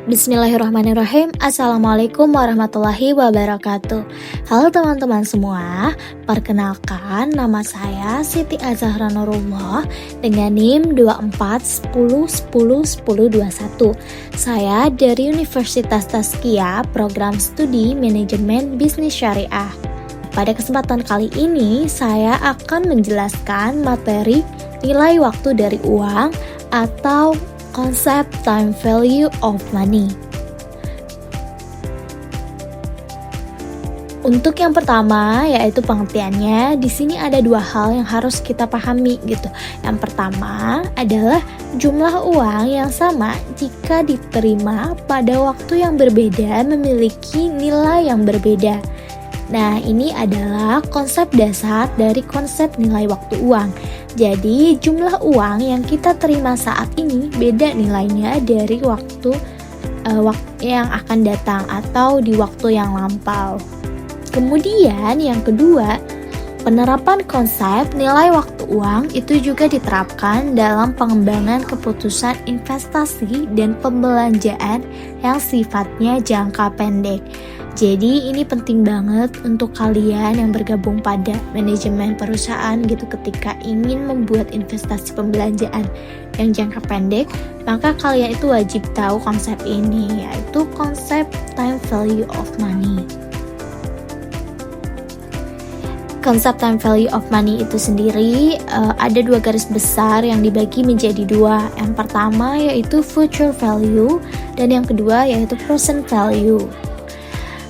Bismillahirrahmanirrahim. Assalamualaikum warahmatullahi wabarakatuh. Halo teman-teman semua, perkenalkan nama saya Siti Azahra Nurullah dengan NIM 2410101021. Saya dari Universitas Tazkiyah, Program Studi Manajemen Bisnis Syariah. Pada kesempatan kali ini, saya akan menjelaskan materi nilai waktu dari uang atau konsep time value of money. Untuk yang pertama yaitu pengertiannya, di sini ada dua hal yang harus kita pahami gitu. Yang pertama adalah jumlah uang yang sama jika diterima pada waktu yang berbeda memiliki nilai yang berbeda. Nah, ini adalah konsep dasar dari konsep nilai waktu uang. Jadi, jumlah uang yang kita terima saat ini beda nilainya dari waktu yang akan datang atau di waktu yang lampau. Kemudian, yang kedua, penerapan konsep nilai waktu uang itu juga diterapkan dalam pengembangan keputusan investasi dan pembelanjaan yang sifatnya jangka pendek. Jadi ini penting banget untuk kalian yang bergabung pada manajemen perusahaan gitu, ketika ingin membuat investasi pembelanjaan yang jangka pendek, maka kalian itu wajib tahu konsep ini, yaitu konsep time value of money. Konsep time value of money itu sendiri ada dua garis besar yang dibagi menjadi dua. Yang pertama yaitu future value dan yang kedua yaitu present value.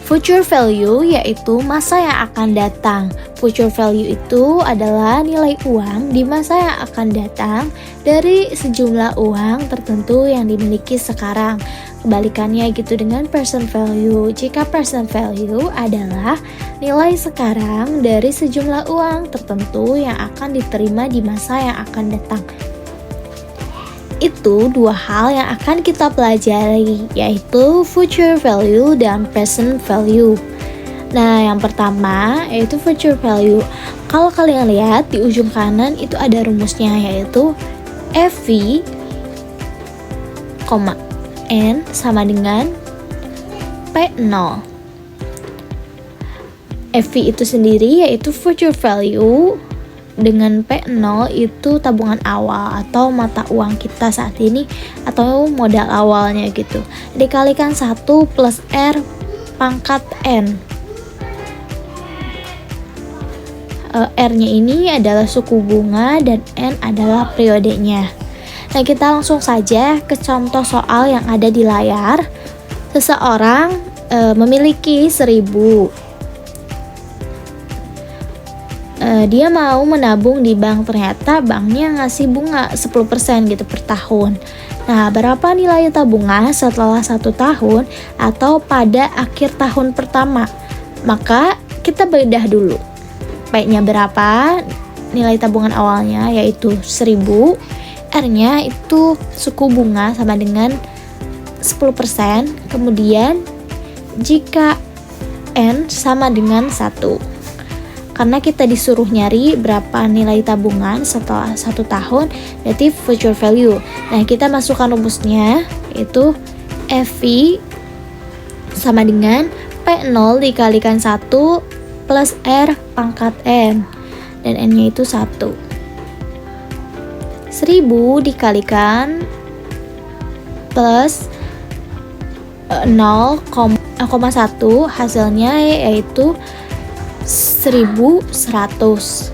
Future value yaitu masa yang akan datang. Future value itu adalah nilai uang di masa yang akan datang dari sejumlah uang tertentu yang dimiliki sekarang. Kebalikannya gitu dengan present value. Jika present value adalah nilai sekarang dari sejumlah uang tertentu yang akan diterima di masa yang akan datang. Itu dua hal yang akan kita pelajari, yaitu future value dan present value. Nah, yang pertama yaitu future value. Kalau kalian lihat di ujung kanan itu ada rumusnya, yaitu FV, N sama dengan P0. FV itu sendiri yaitu future value, dengan P0 itu tabungan awal atau mata uang kita saat ini atau modal awalnya gitu, dikalikan 1 plus R pangkat N. R-nya ini adalah suku bunga dan N adalah periodenya. Nah, kita langsung saja ke contoh soal yang ada di layar. Seseorang memiliki 1.000. Dia mau menabung di bank, ternyata banknya ngasih bunga 10% gitu per tahun. Nah, berapa nilai tabungan setelah 1 tahun atau pada akhir tahun pertama? Maka kita bedah dulu. P-nya berapa? Nilai tabungan awalnya yaitu 1.000. R-nya itu suku bunga sama dengan 10%. Kemudian jika N sama dengan 1. Karena kita disuruh nyari berapa nilai tabungan setelah 1 tahun, berarti future value. Nah, kita masukkan rumusnya, yaitu FV sama dengan P0 dikalikan 1 plus R pangkat N, dan N-nya itu 1. 1.000 dikalikan plus 0,1, hasilnya yaitu 1.100.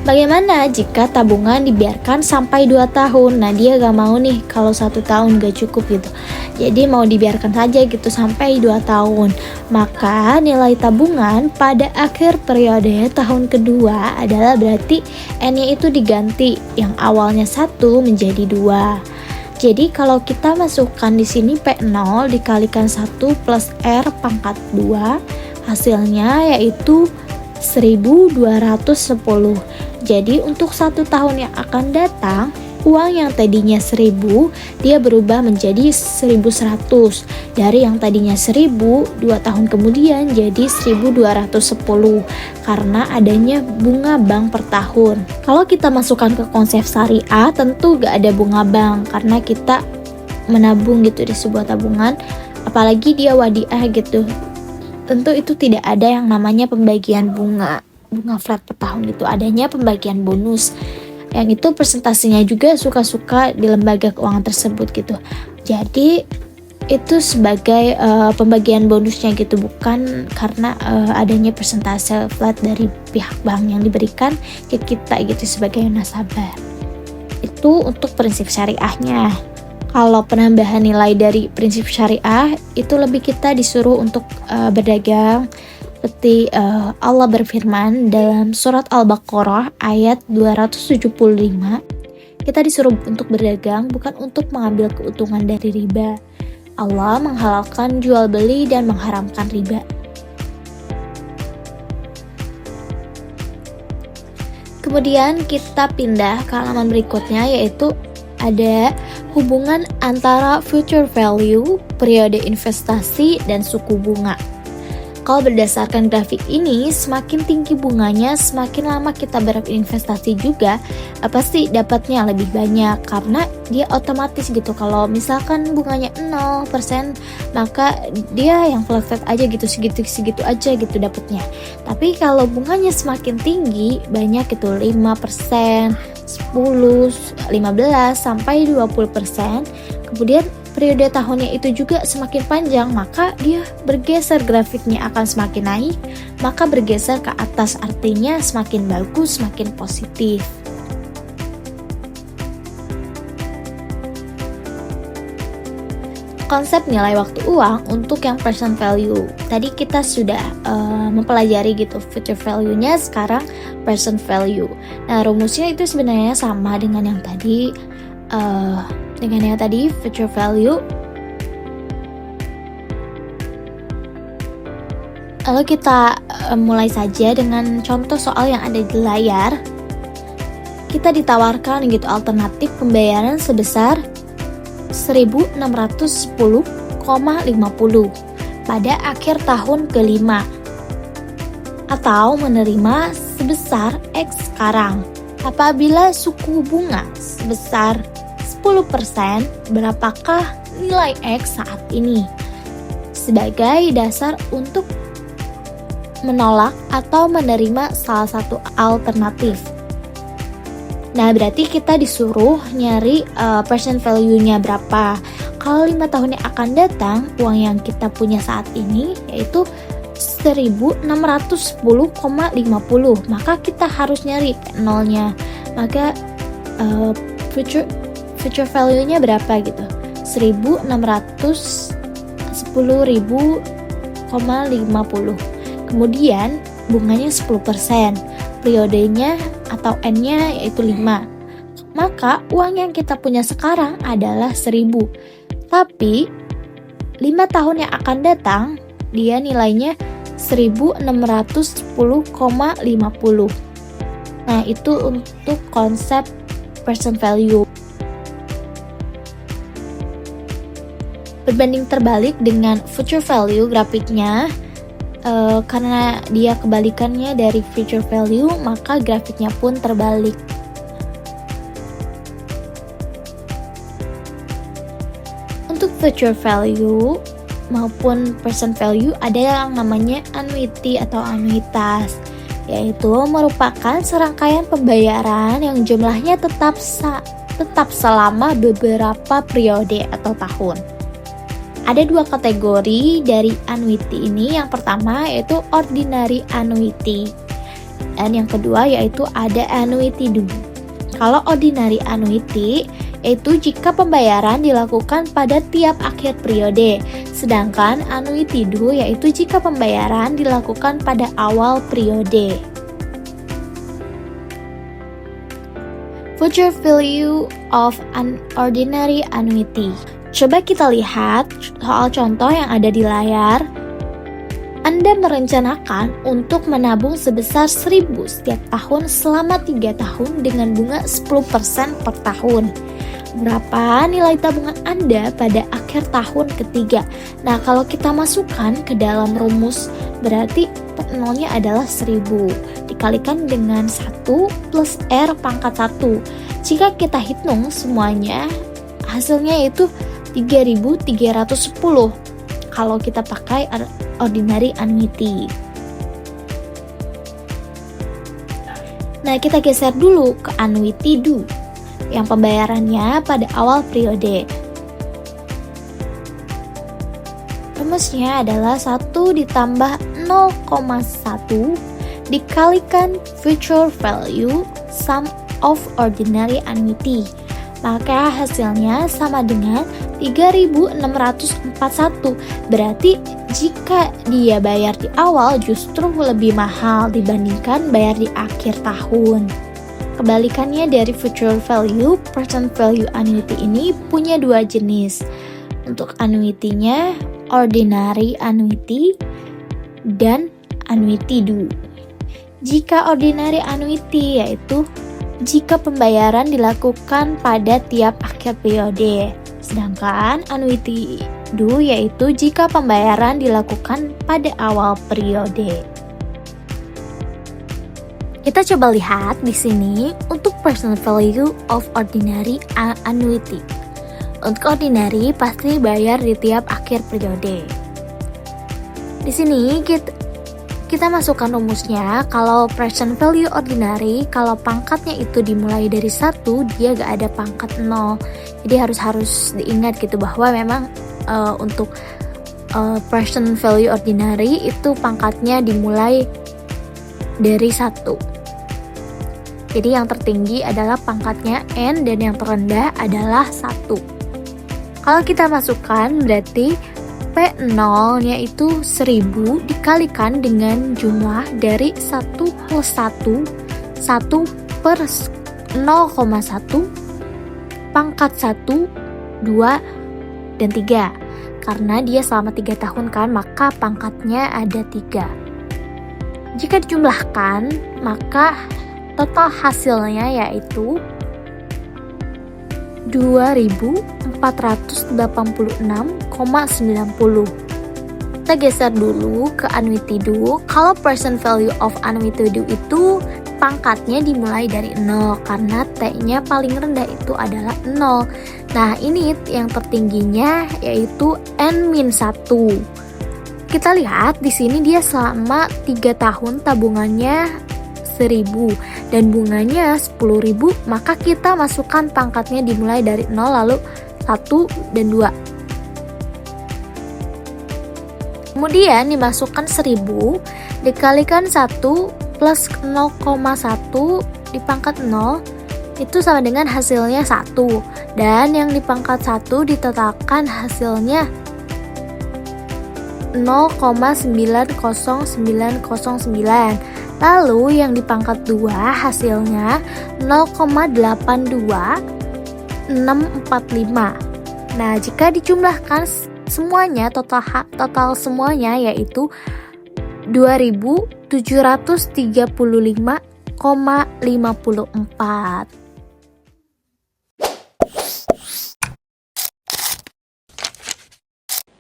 Bagaimana jika tabungan dibiarkan sampai 2 tahun? Nah, dia gak mau nih kalau 1 tahun gak cukup gitu. Jadi mau dibiarkan saja gitu sampai 2 tahun. Maka nilai tabungan pada akhir periode tahun kedua adalah berarti N-nya itu diganti, yang awalnya 1 menjadi 2. Jadi kalau kita masukkan di sini P0 dikalikan 1 plus R pangkat 2, hasilnya yaitu 1.210. Jadi untuk 1 tahun yang akan datang Uang yang tadinya 1.000 dia berubah menjadi 1.100. Dari yang tadinya 1.000, 2 tahun kemudian jadi 1.210 karena adanya bunga bank per tahun. Kalau kita masukkan ke konsep syariah, tentu gak ada bunga bank karena kita menabung gitu di sebuah tabungan, apalagi dia wadiah gitu. Tentu itu tidak ada yang namanya pembagian bunga flat per tahun gitu, adanya pembagian bonus. Yang itu presentasinya juga suka-suka di lembaga keuangan tersebut gitu. Jadi itu sebagai pembagian bonusnya gitu, bukan karena adanya persentase flat dari pihak bank yang diberikan ke kita gitu sebagai nasabah. Itu untuk prinsip syariahnya. Kalau penambahan nilai dari prinsip syariah itu lebih kita disuruh untuk berdagang. Seperti Allah berfirman dalam surat Al-Baqarah ayat 275, kita disuruh untuk berdagang bukan untuk mengambil keuntungan dari riba. Allah menghalalkan jual beli dan mengharamkan riba. Kemudian kita pindah ke halaman berikutnya, yaitu ada hubungan antara future value, periode investasi, dan suku bunga. Kalau berdasarkan grafik ini, semakin tinggi bunganya, semakin lama kita berinvestasi juga, pasti dapatnya lebih banyak karena dia otomatis gitu. Kalau misalkan bunganya 0%, maka dia yang flat aja gitu, segitu aja gitu dapatnya. Tapi kalau bunganya semakin tinggi, banyak itu 5%, 10, 15 sampai 20%. Kemudian periode tahunnya itu juga semakin panjang, maka dia bergeser, grafiknya akan semakin naik, maka bergeser ke atas, artinya semakin bagus, semakin positif. Konsep nilai waktu uang untuk yang present value. Tadi kita sudah mempelajari gitu future value-nya, sekarang present value. Nah, rumusnya itu sebenarnya sama dengan yang tadi. Future value. Lalu kita mulai saja dengan contoh soal yang ada di layar. Kita ditawarkan gitu alternatif pembayaran sebesar 1.610,50 pada akhir tahun kelima, atau menerima sebesar X sekarang. Apabila suku bunga sebesar 10%, berapakah nilai X saat ini? Sebagai dasar untuk menolak atau menerima salah satu alternatif. Nah, berarti kita disuruh nyari present value-nya berapa. Kalau 5 tahun yang akan datang, uang yang kita punya saat ini yaitu 1.610,50. Maka kita harus nyari nolnya. Maka future value-nya berapa gitu? 1.610.050. Kemudian bunganya 10%, periodenya atau N-nya yaitu 5. Maka uang yang kita punya sekarang adalah 1.000. Tapi 5 tahun yang akan datang, dia nilainya 1.610,50. Nah, itu untuk konsep present value. Berbanding terbalik dengan future value grafiknya, karena dia kebalikannya dari future value, maka grafiknya pun terbalik. Untuk future value maupun present value ada yang namanya annuity atau anuitas, yaitu merupakan serangkaian pembayaran yang jumlahnya tetap selama beberapa periode atau tahun. Ada 2 kategori dari annuity ini. Yang pertama yaitu ordinary annuity, dan yang kedua yaitu ada annuity due. Kalau ordinary annuity yaitu jika pembayaran dilakukan pada tiap akhir periode, sedangkan annuity due yaitu jika pembayaran dilakukan pada awal periode. Future value of an ordinary annuity. Coba kita lihat soal contoh yang ada di layar. Anda merencanakan untuk menabung sebesar 1.000 setiap tahun selama 3 tahun dengan bunga 10% per tahun. Berapa nilai tabungan Anda pada akhir tahun ketiga? Nah, kalau kita masukkan ke dalam rumus, berarti nolnya adalah 1.000 dikalikan dengan 1 plus R pangkat 1. Jika kita hitung semuanya, hasilnya itu 3.310 kalau kita pakai ordinary annuity. Nah, kita geser dulu ke annuity due yang pembayarannya pada awal periode. Rumusnya adalah 1 ditambah 0,1 dikalikan future value sum of ordinary annuity. Maka hasilnya sama dengan 3.641. Berarti jika dia bayar di awal justru lebih mahal dibandingkan bayar di akhir tahun. Kebalikannya dari future value, present value annuity ini punya dua jenis. Untuk annuity-nya ordinary annuity dan annuity due. Jika ordinary annuity yaitu jika pembayaran dilakukan pada tiap akhir periode. Sedangkan annuity due yaitu jika pembayaran dilakukan pada awal periode. Kita coba lihat di sini untuk present value of ordinary annuity. Untuk ordinary pasti bayar di tiap akhir periode. Di sini kita masukkan rumusnya. Kalau present value ordinary, kalau pangkatnya itu dimulai dari 1, dia gak ada pangkat 0. Jadi harus diingat gitu bahwa memang untuk present value ordinary itu pangkatnya dimulai dari 1. Jadi yang tertinggi adalah pangkatnya N dan yang terendah adalah 1. Kalau kita masukkan berarti P0-nya itu 1.000 dikalikan dengan jumlah dari 1 plus 1, 1 per 0,1, pangkat 1, 2, dan 3. Karena dia selama 3 tahun kan, maka pangkatnya ada 3. Jika dijumlahkan, maka total hasilnya yaitu 2.486,90. Kita geser dulu ke annuity due. Kalau present value of annuity due itu pangkatnya dimulai dari 0 karena T-nya paling rendah itu adalah 0. Nah, ini yang tertingginya yaitu N-1. Kita lihat di sini dia selama 3 tahun tabungannya 1.000 dan bunganya 10.000, maka kita masukkan pangkatnya dimulai dari 0 lalu 1 dan 2. Kemudian dimasukkan 1.000 dikalikan 1 plus 0,1 di pangkat 0 itu sama dengan hasilnya 1, dan yang di pangkat 1 ditetapkan hasilnya 0,90909. Lalu yang di pangkat 2 hasilnya 0,82645. Nah, jika dijumlahkan semuanya total semuanya yaitu 2.735,54.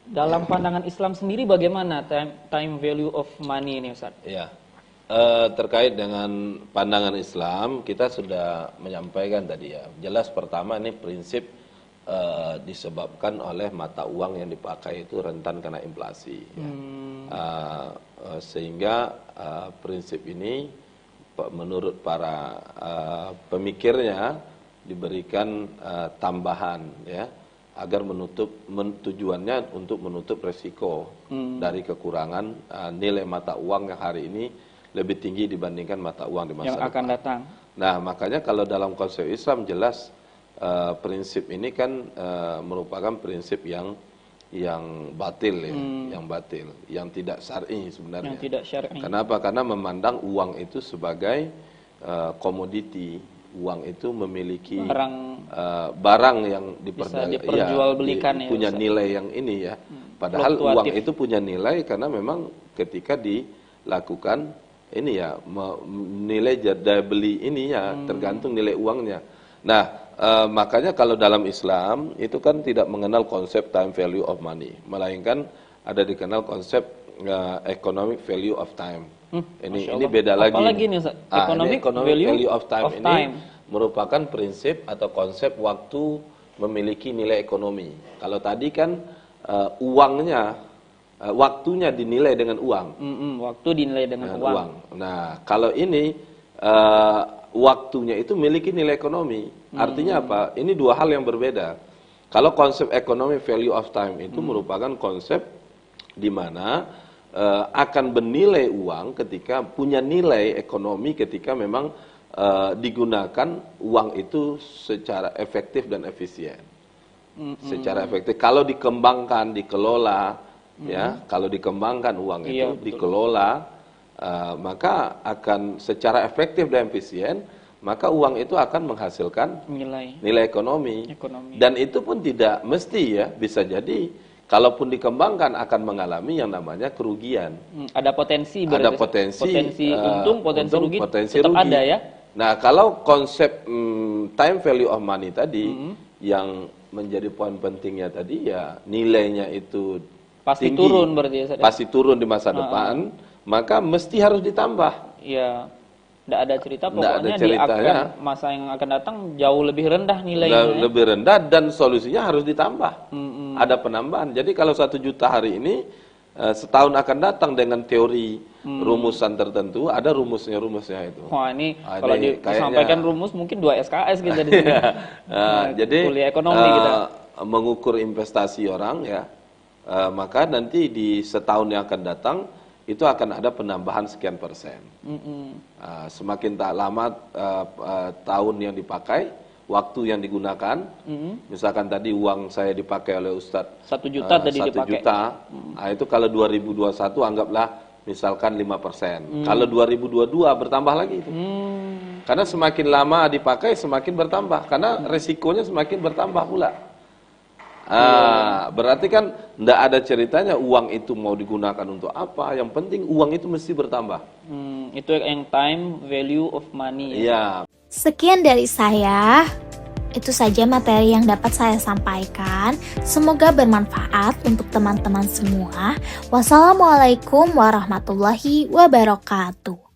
Dalam pandangan Islam sendiri bagaimana time value of money ini, Ustaz? Ya. Terkait dengan pandangan Islam, kita sudah menyampaikan tadi ya. Jelas pertama ini prinsip disebabkan oleh mata uang yang dipakai itu rentan kena inflasi. Ya. Sehingga prinsip ini menurut para pemikirnya diberikan tambahan ya, agar tujuannya untuk menutup resiko dari kekurangan nilai mata uang yang hari ini lebih tinggi dibandingkan mata uang di masa yang akan datang. Nah, makanya kalau dalam konsep Islam jelas prinsip ini kan merupakan prinsip yang batil ya, yang tidak syar'i sebenarnya. Yang tidak syar'i. Kenapa? Karena memandang uang itu sebagai komoditi. Uang itu memiliki barang yang bisa diperjualbelikan ya, punya nilai yang ini ya. Padahal uang Fluktuatif. itu punya nilai karena memang ketika dilakukan ini ya nilai daya beli ini ya tergantung nilai uangnya. Nah, makanya kalau dalam Islam itu kan tidak mengenal konsep time value of money, melainkan ada dikenal konsep economic value of time. Masya Ini Allah. beda lagi. Apalagi nih, Ustaz? Ini Economic value of time of ini time. merupakan prinsip atau konsep waktu memiliki nilai ekonomi. Kalau tadi kan uangnya, waktunya dinilai dengan uang. Waktu dinilai dengan uang. Nah, kalau ini waktunya itu memiliki nilai ekonomi. Artinya apa? Ini dua hal yang berbeda. Kalau konsep economic value of time itu merupakan konsep di mana akan bernilai uang ketika punya nilai ekonomi ketika memang digunakan uang itu secara efektif dan efisien. Secara efektif. Kalau dikembangkan, dikelola, ya, kalau dikembangkan uang itu dikelola, maka akan secara efektif dan efisien, maka uang itu akan menghasilkan nilai ekonomi. Dan itu pun tidak mesti ya, bisa jadi kalaupun dikembangkan akan mengalami yang namanya kerugian. Ada potensi berarti. Ada potensi untung, potensi rugi potensi tetap rugi. ada ya. Nah, kalau konsep time value of money tadi yang menjadi poin pentingnya tadi ya nilainya itu Pasti tinggi, turun berarti ya, Ustaz. pasti turun di masa depan, maka mesti harus ditambah. Iya. Tidak ada cerita Nggak ada pokoknya ceritanya. masa yang akan datang jauh lebih rendah nilainya. Lebih rendah dan solusinya harus ditambah. Ada penambahan. Jadi kalau 1 juta hari ini setahun akan datang dengan teori rumusan tertentu, ada rumusnya itu. Wah, ini Ah, kalau ini disampaikan rumus mungkin 2 SKS kita di sini. Jadi kuliah ekonomi kita. mengukur investasi orang ya, maka nanti di setahun yang akan datang itu akan ada penambahan sekian persen. Semakin tak lama tahun yang dipakai, waktu yang digunakan, misalkan tadi uang saya dipakai oleh Ustadz 1 juta tadi 1 dipakai. juta, nah itu kalau 2021 anggaplah misalkan 5%. Kalau 2022 bertambah lagi itu. Karena semakin lama dipakai semakin bertambah, karena resikonya semakin bertambah pula. Berarti kan tidak ada ceritanya uang itu mau digunakan untuk apa, yang penting uang itu mesti bertambah. Itu yang time value of money. Iya. Sekian dari saya. Itu saja materi yang dapat saya sampaikan. Semoga bermanfaat untuk teman-teman semua. Wassalamualaikum warahmatullahi wabarakatuh.